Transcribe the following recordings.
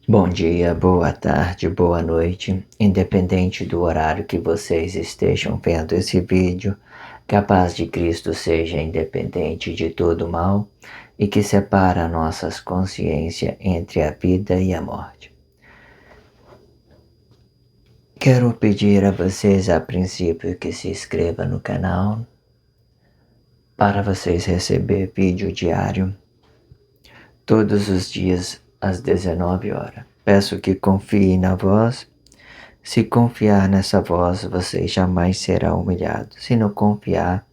Bom dia, boa tarde, boa noite, independente do horário que vocês estejam vendo esse vídeo, que a paz de Cristo seja independente de todo mal e que separa nossas consciências entre a vida e a morte. Quero pedir a vocês a princípio que se inscrevam no canal para vocês receber vídeo diário todos os dias às 19 horas. Peço que confiem na voz. Se confiar nessa voz, vocês jamais serão humilhados. Se não confiar,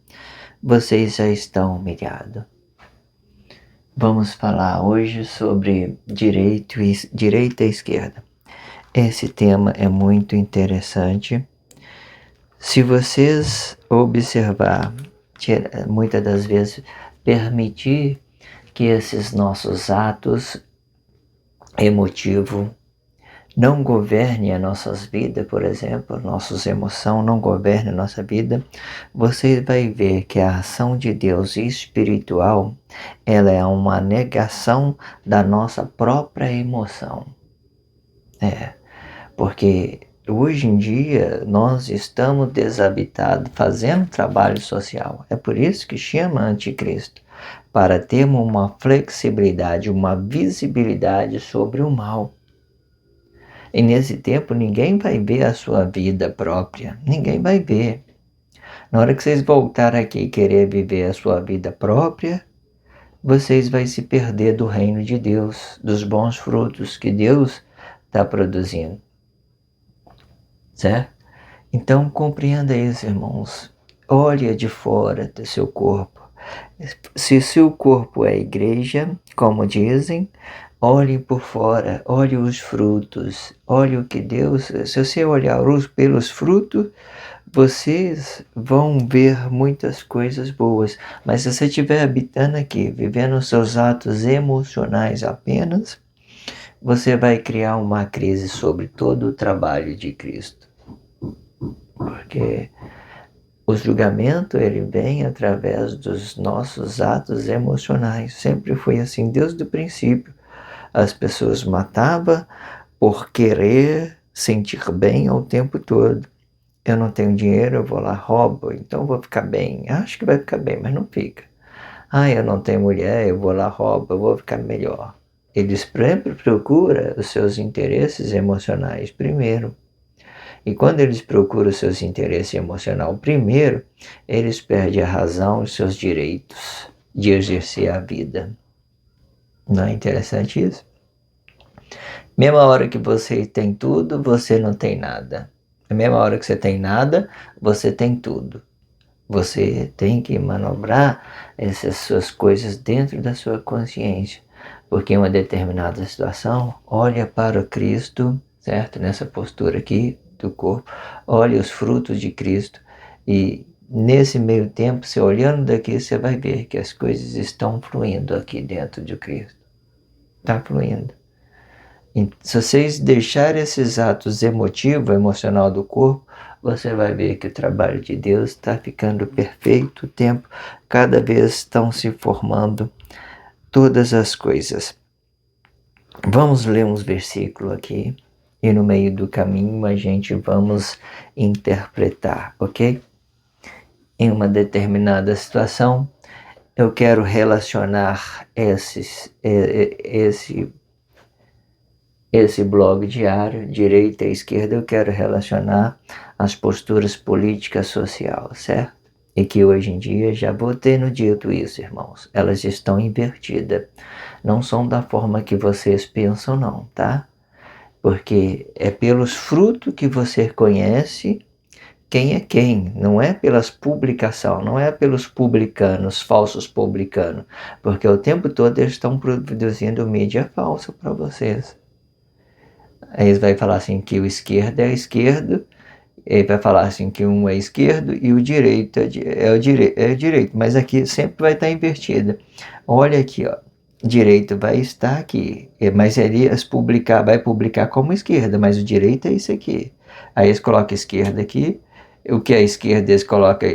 vocês já estão humilhados. Vamos falar hoje sobre direita e esquerda. Esse tema é muito interessante. Se vocês observar, muitas das vezes, permitir que esses nossos atos emotivos não governe as nossas vidas, por exemplo, nossas emoções não governe a nossa vida, você vai ver que a ação de Deus espiritual, ela é uma negação da nossa própria emoção. Porque hoje em dia nós estamos desabitados fazendo trabalho social. É por isso que chama anticristo, para termos uma flexibilidade, uma visibilidade sobre o mal. E nesse tempo ninguém vai ver a sua vida própria. Ninguém vai ver. Na hora que vocês voltarem aqui e querer viver a sua vida própria, vocês vão se perder do reino de Deus, dos bons frutos que Deus está produzindo. Certo? Então compreenda isso, irmãos. Olhe de fora do seu corpo. Se seu corpo é a igreja, como dizem, olhe por fora, olhe os frutos, olhe o que Deus... Se você olhar pelos frutos, vocês vão ver muitas coisas boas. Mas se você estiver habitando aqui, vivendo os seus atos emocionais apenas, você vai criar uma crise sobre todo o trabalho de Cristo. Porque o julgamento, ele vem através dos nossos atos emocionais. Sempre foi assim, desde o princípio. As pessoas matavam por querer sentir bem o tempo todo. Eu não tenho dinheiro, eu vou lá, roubo, então vou ficar bem. Acho que vai ficar bem, mas não fica. Eu não tenho mulher, eu vou lá, roubo, eu vou ficar melhor. Eles sempre procuram os seus interesses emocionais primeiro. E quando eles procuram os seus interesses emocionais primeiro, eles perdem a razão e os seus direitos de exercer a vida. Não é interessante isso? Mesma hora que você tem tudo, você não tem nada. Na mesma hora que você tem nada, você tem tudo. Você tem que manobrar essas suas coisas dentro da sua consciência. Porque em uma determinada situação, olha para o Cristo, certo? Nessa postura aqui do corpo, olha os frutos de Cristo e nesse meio tempo, você olhando daqui, você vai ver que as coisas estão fluindo aqui dentro de Cristo. Está fluindo. E se vocês deixarem esses atos emocional do corpo, você vai ver que o trabalho de Deus está ficando perfeito, o tempo, cada vez estão se formando todas as coisas. Vamos ler uns versículos aqui, e no meio do caminho a gente vamos interpretar, ok? Em uma determinada situação, eu quero relacionar esse blog diário, direita e esquerda, eu quero relacionar as posturas políticas sociais, certo? E que hoje em dia, já vou tendo dito isso, irmãos, elas estão invertidas. Não são da forma que vocês pensam, não, tá? Porque é pelos frutos que você conhece quem é quem, não é pelas publicações, não é pelos publicanos, falsos publicanos, porque o tempo todo eles estão produzindo mídia falsa para vocês. Aí eles vão falar assim que o esquerdo é esquerdo, ele vai falar assim que um é esquerdo e o direito é o direito, mas aqui sempre vai estar invertida. Olha aqui, ó, direito vai estar aqui, mas ele vai publicar como esquerda, mas o direito é isso aqui. Aí eles colocam esquerda aqui O que é esquerda eles colocam,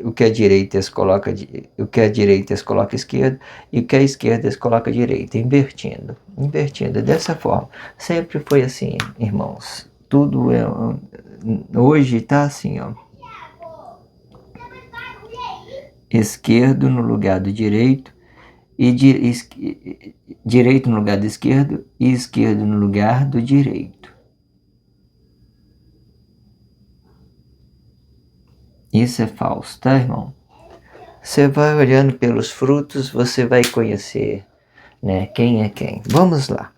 o que é direita eles colocam, o que é direita eles colocam esquerda, e o que é esquerda eles colocam direita, invertindo dessa forma. Sempre foi assim, irmãos. Tudo é, hoje está assim, ó. Esquerdo no lugar do direito, e direito no lugar do esquerdo, e esquerdo no lugar do direito. Isso é falso, tá, irmão? Você vai olhando pelos frutos, você vai conhecer, né, quem é quem. Vamos lá.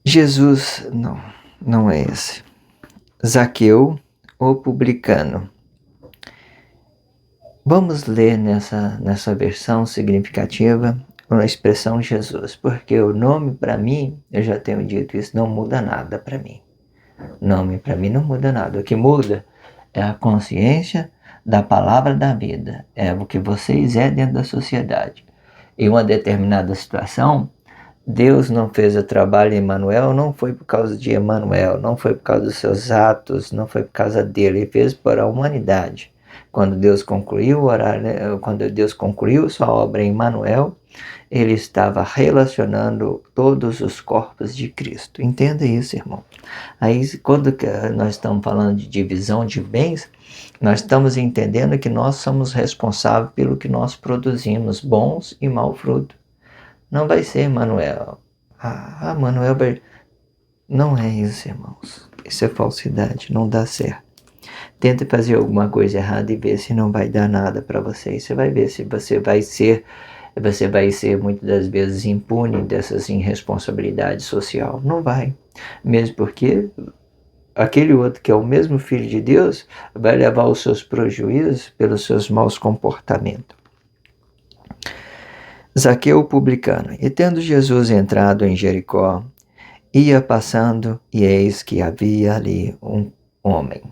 Jesus, não é esse. Zaqueu, o publicano. Vamos ler nessa versão significativa a expressão Jesus, porque o nome para mim, eu já tenho dito isso, não muda nada para mim. Nome para mim não muda nada. O que muda é a consciência da palavra da vida, é o que vocês é dentro da sociedade. Em uma determinada situação, Deus não fez o trabalho em Emanuel, não foi por causa de Emanuel, não foi por causa dos seus atos, não foi por causa dele, ele fez para a humanidade. Quando Deus concluiu quando Deus concluiu sua obra em Emanuel, ele estava relacionando todos os corpos de Cristo. Entenda isso, irmão. Aí, quando nós estamos falando de divisão de bens, nós estamos entendendo que nós somos responsáveis pelo que nós produzimos, bons e mau fruto. Não vai ser Manuel. Manuel vai... Não é isso, irmãos. Isso é falsidade, não dá certo. Tenta fazer alguma coisa errada e ver se não vai dar nada para você. Você vai ver se você vai ser muitas das vezes impune dessas irresponsabilidades social. Não vai. Mesmo porque aquele outro que é o mesmo filho de Deus vai levar os seus prejuízos pelos seus maus comportamentos. Zaqueu publicano. E tendo Jesus entrado em Jericó, ia passando, e eis que havia ali um homem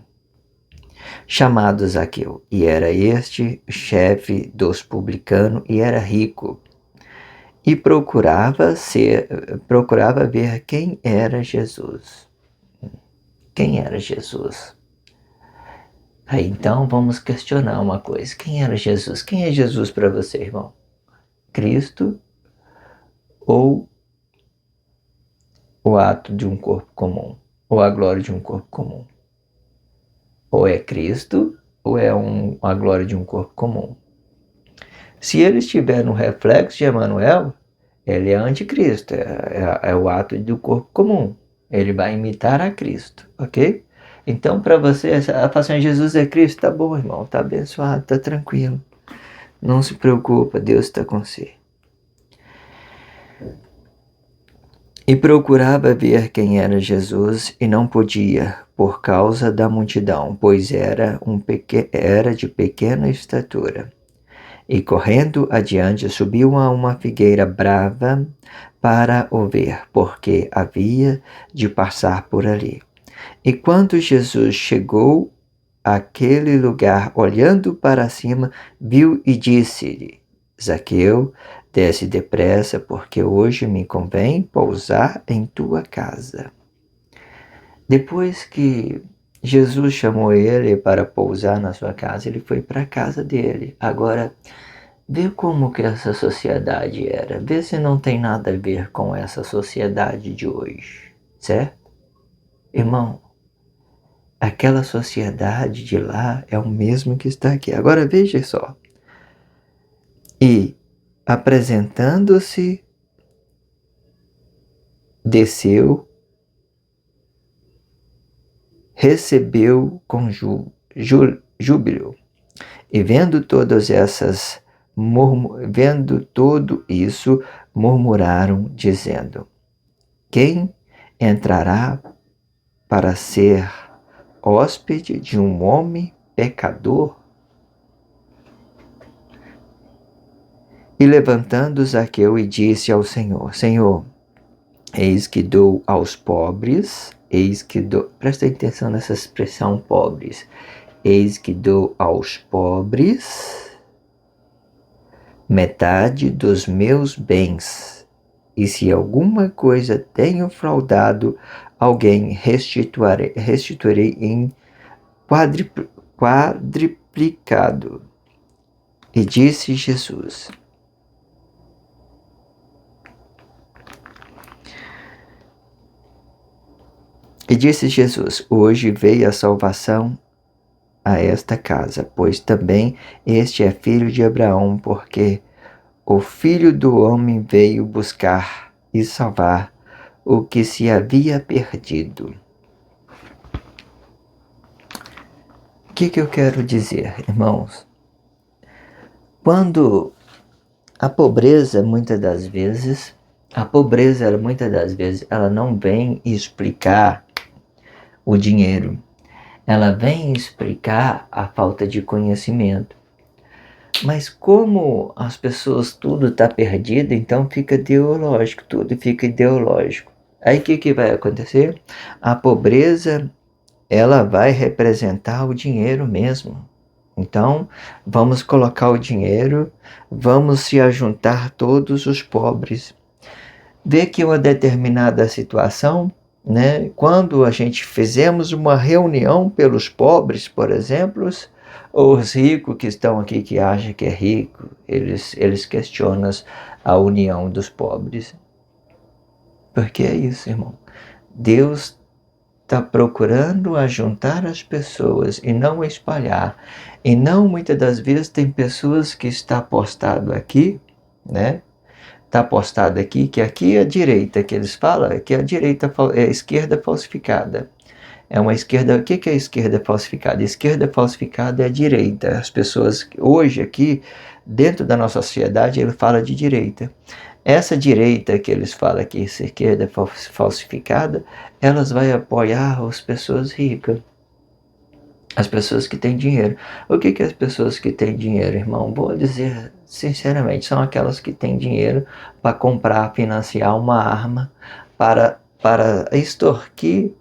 chamado Zaqueu, e era este chefe dos publicanos, e era rico, e procurava ver quem era Jesus. Quem era Jesus? Aí então vamos questionar uma coisa. Quem era Jesus? Quem é Jesus para você, irmão? Cristo ou o ato de um corpo comum? Ou a glória de um corpo comum? Ou é Cristo ou é a glória de um corpo comum? Se ele estiver no reflexo de Emanuel, ele é anticristo, é o ato do corpo comum. Ele vai imitar a Cristo, ok? Então, para você, a paixão Jesus é Cristo, tá bom, irmão, tá abençoado, tá tranquilo. Não se preocupa, Deus está com você. E procurava ver quem era Jesus e não podia, por causa da multidão, pois era de pequena estatura. E correndo adiante, subiu a uma figueira brava para o ver, porque havia de passar por ali. E quando Jesus chegou àquele lugar, olhando para cima, viu e disse-lhe: Zaqueu, desce depressa, porque hoje me convém pousar em tua casa. Depois que Jesus chamou ele para pousar na sua casa, ele foi para a casa dele. Agora, vê como que essa sociedade era. Vê se não tem nada a ver com essa sociedade de hoje, certo? Irmão, aquela sociedade de lá é o mesmo que está aqui. Agora veja só. E, apresentando-se, desceu, recebeu com júbilo. E vendo tudo isso, murmuraram, dizendo: Quem entrará para ser hóspede de um homem pecador? E levantando Zaqueu e disse ao Senhor: Senhor, eis que dou aos pobres, presta atenção nessa expressão pobres, eis que dou aos pobres metade dos meus bens, e se alguma coisa tenho fraudado alguém, restituirei em quadriplicado. E disse Jesus: hoje veio a salvação a esta casa, pois também este é filho de Abraão, porque o Filho do Homem veio buscar e salvar o que se havia perdido. O que eu quero dizer, irmãos? Quando a pobreza, muitas das vezes, ela não vem explicar o dinheiro. Ela vem explicar a falta de conhecimento. Mas como as pessoas, tudo está perdido, então fica ideológico, tudo fica ideológico. Aí o que vai acontecer? A pobreza, ela vai representar o dinheiro mesmo. Então, vamos colocar o dinheiro, vamos se ajuntar todos os pobres. Vê que uma determinada situação, né, quando a gente fizemos uma reunião pelos pobres, por exemplo, os ricos que estão aqui, que acham que é rico, eles questionam a união dos pobres. Porque é isso, irmão. Deus está procurando ajuntar as pessoas e não espalhar. E não, muitas das vezes, tem pessoas que está postado aqui, né? Está postado aqui, que aqui é a direita, que eles falam, que a direita é a esquerda falsificada. É uma esquerda, o que é a esquerda falsificada? A esquerda falsificada é a direita. As pessoas, hoje aqui, dentro da nossa sociedade, ele fala de direita. Essa direita que eles falam que essa esquerda falsificada, elas vão apoiar as pessoas ricas, as pessoas que têm dinheiro. O que é as pessoas que têm dinheiro, irmão? Vou dizer sinceramente, são aquelas que têm dinheiro para comprar, financiar uma arma para extorquir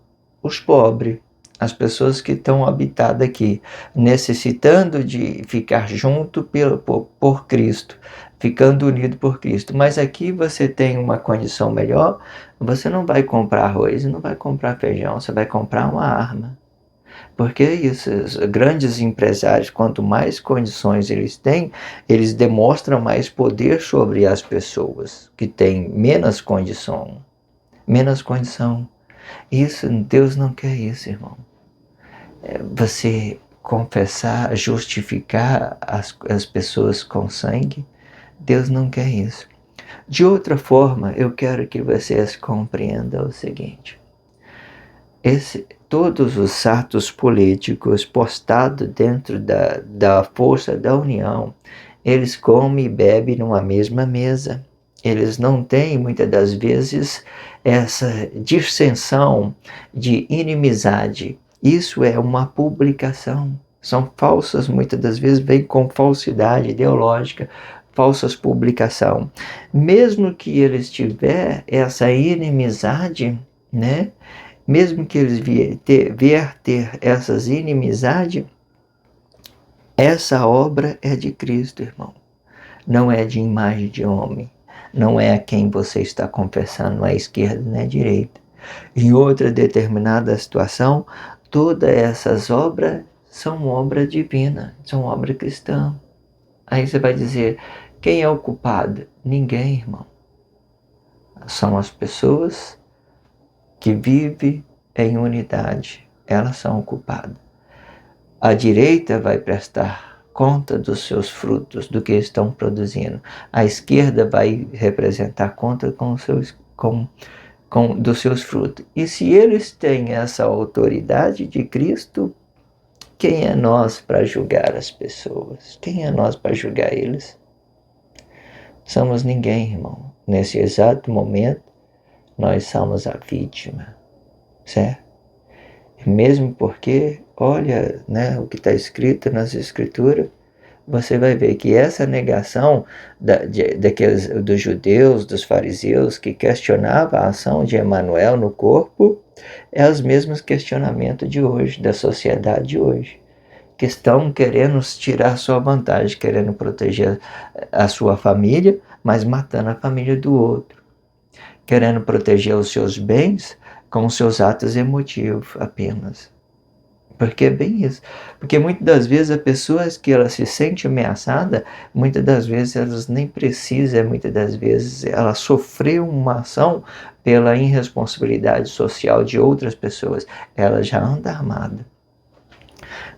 os pobres, as pessoas que estão habitadas aqui, necessitando de ficar junto por Cristo, ficando unido por Cristo. Mas aqui você tem uma condição melhor, você não vai comprar arroz, não vai comprar feijão, você vai comprar uma arma. Porque é isso, os grandes empresários, quanto mais condições eles têm, eles demonstram mais poder sobre as pessoas que têm menos condição. Menos condição. Isso, Deus não quer isso, irmão. Você confessar, justificar as pessoas com sangue, Deus não quer isso. De outra forma, eu quero que vocês compreendam o seguinte. Todos os atos políticos postados dentro da força da União, eles comem e bebem numa mesma mesa. Eles não têm, muitas das vezes, essa dissensão de inimizade. Isso é uma publicação. São falsas, muitas das vezes, vêm com falsidade ideológica, falsas publicação. Mesmo que eles tiverem essa inimizade, né? Mesmo que eles vier ter essas inimizades, essa obra é de Cristo, irmão. Não é de imagem de homem. Não é a quem você está confessando, não é esquerda nem direita. Em outra determinada situação, todas essas obras são obra divina, são obra cristã. Aí você vai dizer, quem é o culpado? Ninguém, irmão. São as pessoas que vivem em unidade. Elas são culpadas. A direita vai prestar conta dos seus frutos, do que estão produzindo. A esquerda vai representar conta dos seus frutos. E se eles têm essa autoridade de Cristo, quem é nós para julgar as pessoas? Quem é nós para julgar eles? Somos ninguém, irmão. Nesse exato momento, nós somos a vítima, certo? E mesmo porque, olha, né, o que está escrito nas Escrituras, você vai ver que essa negação dos judeus, dos fariseus, que questionava a ação de Emanuel no corpo, é os mesmos questionamentos de hoje, da sociedade de hoje, que estão querendo tirar sua vantagem, querendo proteger a sua família, mas matando a família do outro. querendo proteger os seus bens com os seus atos emotivos apenas. Porque é bem isso. Porque muitas das vezes a pessoa que ela se sente ameaçada, muitas das vezes elas nem precisam, muitas das vezes ela sofreu uma ação pela irresponsabilidade social de outras pessoas. Ela já anda armada.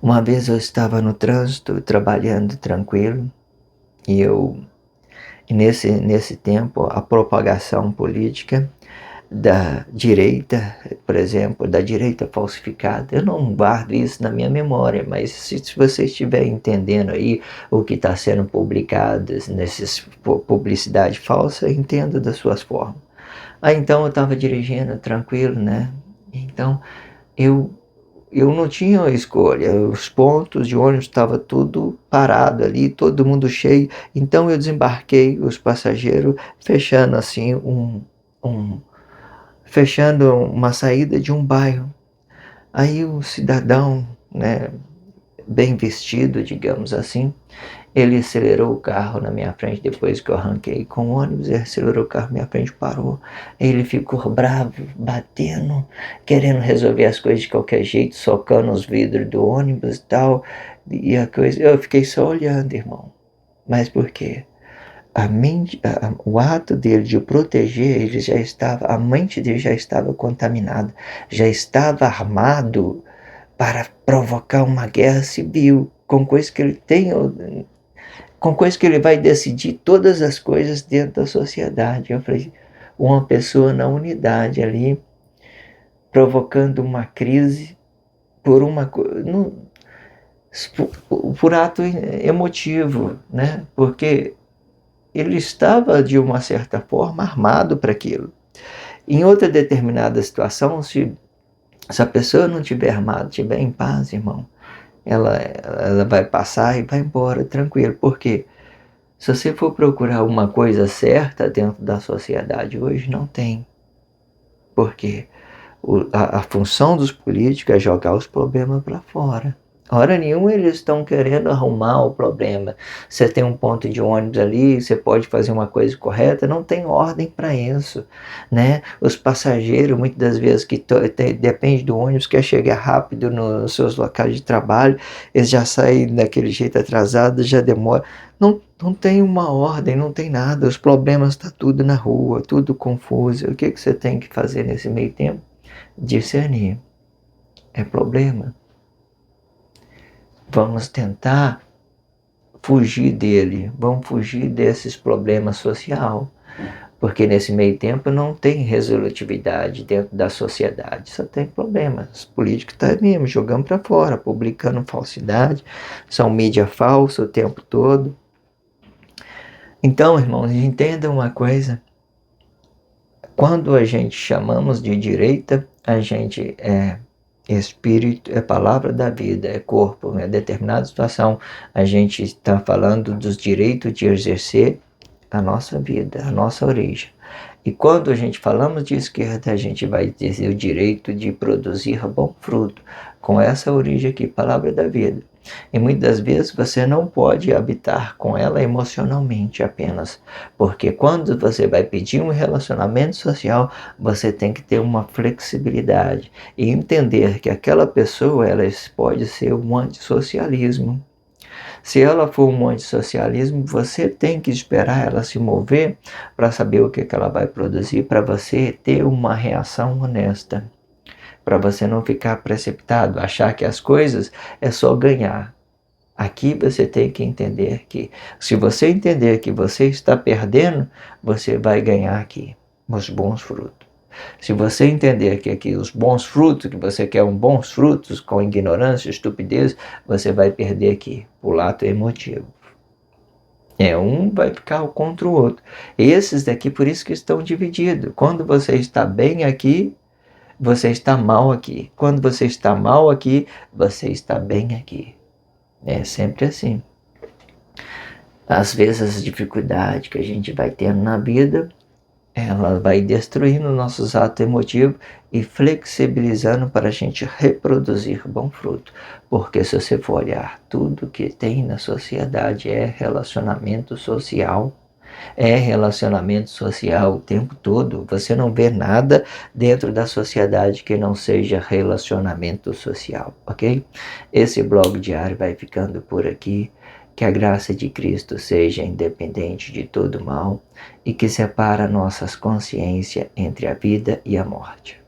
Uma vez eu estava no trânsito, trabalhando tranquilo, e nesse tempo a propagação política da direita, por exemplo, da direita falsificada. Eu não guardo isso na minha memória, mas se você estiver entendendo aí o que está sendo publicado nessas publicidade falsa, entenda das suas formas. Então eu estava dirigindo tranquilo, né? Então eu eu não tinha escolha, os pontos de ônibus estava tudo parado ali, todo mundo cheio, então eu desembarquei os passageiros, fechando assim um fechando uma saída de um bairro. Aí o cidadão, né, bem vestido, digamos assim, ele acelerou o carro na minha frente depois que eu arranquei com o ônibus, ele acelerou o carro na minha frente, parou. Ele ficou bravo, batendo, querendo resolver as coisas de qualquer jeito, socando os vidros do ônibus e tal. E a coisa, eu fiquei só olhando, irmão. Mas por quê? O ato dele de proteger, ele já estava, a mente dele já estava contaminada, já estava armado para provocar uma guerra civil, com coisas que ele tem, com coisas que ele vai decidir todas as coisas dentro da sociedade. Eu falei, uma pessoa na unidade ali, provocando uma crise por uma coisa, por ato emotivo, né? Porque ele estava, de uma certa forma, armado para aquilo. Em outra determinada situação, se a pessoa não estiver armada, estiver em paz, irmão, ela vai passar e vai embora tranquilo. Porque se você for procurar uma coisa certa dentro da sociedade hoje, não tem. Porque a função dos políticos é jogar os problemas para fora. Hora nenhuma eles estão querendo arrumar o problema. Você tem um ponto de ônibus ali, você pode fazer uma coisa correta, não tem ordem para isso, né? Os passageiros, muitas das vezes que depende do ônibus, quer chegar rápido nos seus locais de trabalho, eles já saem daquele jeito atrasado, já demora. Não tem uma ordem, não tem nada, os problemas estão tudo na rua, tudo confuso. O que você tem que fazer nesse meio tempo? Discernir. É problema. Vamos tentar fugir dele, vamos fugir desses problemas sociais, porque nesse meio tempo não tem resolutividade dentro da sociedade, só tem problemas. Os políticos estão mesmo jogando para fora, publicando falsidade, são mídia falsa o tempo todo. Então, irmãos, entendam uma coisa, quando a gente chamamos de direita, a gente espírito, é palavra da vida, é corpo. Em determinada situação, a gente está falando dos direitos de exercer a nossa vida, a nossa origem. E quando a gente falamos de esquerda, a gente vai dizer o direito de produzir bom fruto, com essa origem aqui, palavra da vida. E muitas vezes você não pode habitar com ela emocionalmente apenas, porque quando você vai pedir um relacionamento social, você tem que ter uma flexibilidade e entender que aquela pessoa ela pode ser um antissocialismo. Se ela for um antissocialismo, você tem que esperar ela se mover para saber o que ela vai produzir, para você ter uma reação honesta. Para você não ficar precipitado, achar que as coisas é só ganhar. Aqui você tem que entender que, se você entender que você está perdendo, você vai ganhar aqui os bons frutos. Se você entender que aqui os bons frutos, que você quer bons frutos com ignorância, estupidez, você vai perder aqui o lado emotivo. Um vai ficar contra o outro. Esses daqui, por isso que estão divididos. Quando você está bem aqui, você está mal aqui. Quando você está mal aqui, você está bem aqui. É sempre assim. Às vezes as dificuldades que a gente vai tendo na vida, ela vai destruindo nossos atos emotivos e flexibilizando para a gente reproduzir bom fruto. Porque se você for olhar, tudo que tem na sociedade é relacionamento social. é relacionamento social o tempo todo. Você não vê nada dentro da sociedade que não seja relacionamento social, ok? Esse blog diário vai ficando por aqui. Que a graça de Cristo seja independente de todo mal e que separa nossas consciências entre a vida e a morte.